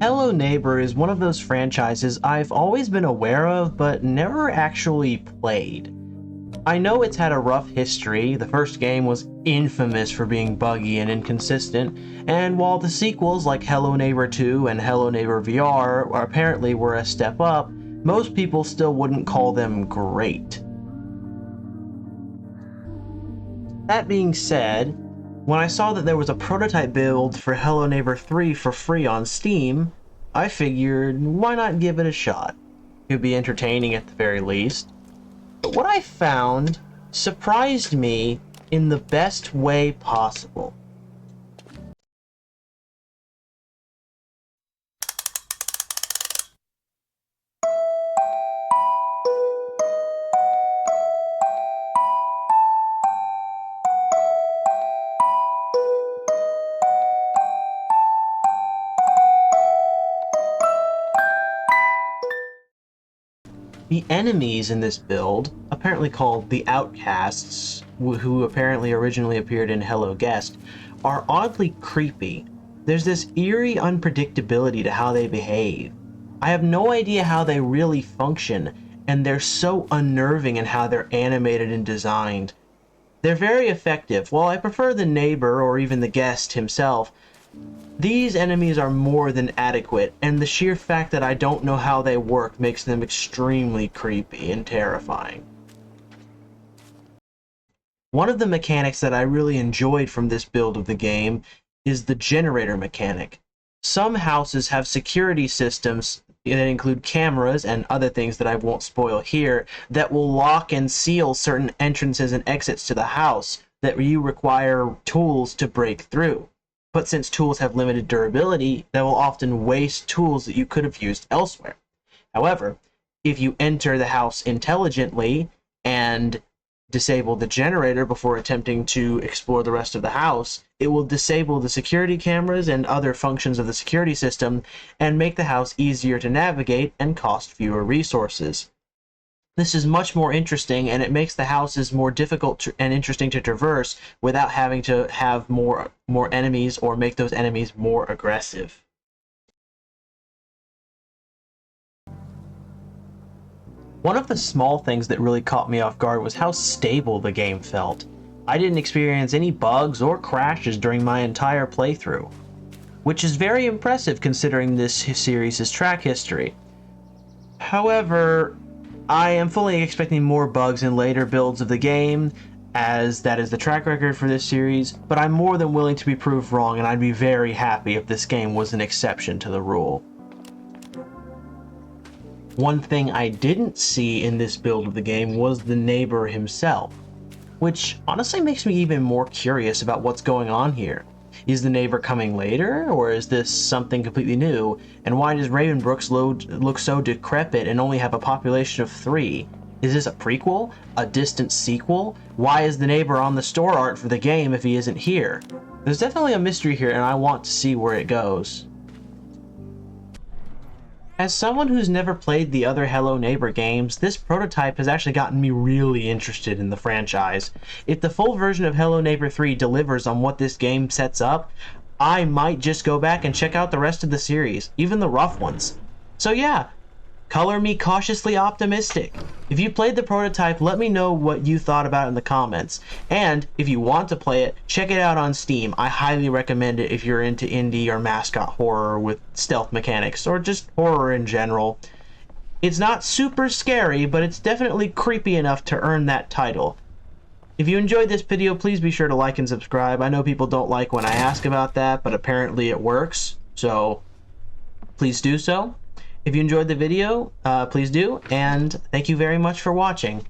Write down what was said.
Hello Neighbor is one of those franchises I've always been aware of, but never actually played. I know it's had a rough history. The first game was infamous for being buggy and inconsistent, and while the sequels like Hello Neighbor 2 and Hello Neighbor VR apparently were a step up, most people still wouldn't call them great. That being said, when I saw that there was a prototype build for Hello Neighbor 3 for free on Steam, I figured, why not give it a shot? It would be entertaining at the very least. But what I found surprised me in the best way possible. The enemies in this build, apparently called the Outcasts, who apparently originally appeared in Hello Guest, are oddly creepy. There's this eerie unpredictability to how they behave. I have no idea how they really function, and they're so unnerving in how they're animated and designed. They're very effective. While I prefer the neighbor or even the guest himself, these enemies are more than adequate, and the sheer fact that I don't know how they work makes them extremely creepy and terrifying. One of the mechanics that I really enjoyed from this build of the game is the generator mechanic. Some houses have security systems that include cameras and other things that I won't spoil here that will lock and seal certain entrances and exits to the house that you require tools to break through. But since tools have limited durability, they will often waste tools that you could have used elsewhere. However, if you enter the house intelligently and disable the generator before attempting to explore the rest of the house, it will disable the security cameras and other functions of the security system and make the house easier to navigate and cost fewer resources. This is much more interesting, and it makes the houses more difficult and interesting to traverse without having to have more enemies or make those enemies more aggressive. One of the small things that really caught me off guard was how stable the game felt. I didn't experience any bugs or crashes during my entire playthrough, which is very impressive considering this series' track history. However, I am fully expecting more bugs in later builds of the game, as that is the track record for this series, but I'm more than willing to be proved wrong, and I'd be very happy if this game was an exception to the rule. One thing I didn't see in this build of the game was the neighbor himself, which honestly makes me even more curious about what's going on here. Is the neighbor coming later, or is this something completely new? And why does Ravenbrooks look so decrepit and only have a population of 3? Is this a prequel? A distant sequel? Why is the neighbor on the store art for the game if he isn't here? There's definitely a mystery here, and I want to see where it goes. As someone who's never played the other Hello Neighbor games, this prototype has actually gotten me really interested in the franchise. If the full version of Hello Neighbor 3 delivers on what this game sets up, I might just go back and check out the rest of the series, even the rough ones. So yeah, color me cautiously optimistic. If you played the prototype, let me know what you thought about it in the comments. And if you want to play it, check it out on Steam. I highly recommend it if you're into indie or mascot horror with stealth mechanics, or just horror in general. It's not super scary, but it's definitely creepy enough to earn that title. If you enjoyed this video, please be sure to like and subscribe. I know people don't like when I ask about that, but apparently it works, so please do so. If you enjoyed the video, please do, and thank you very much for watching.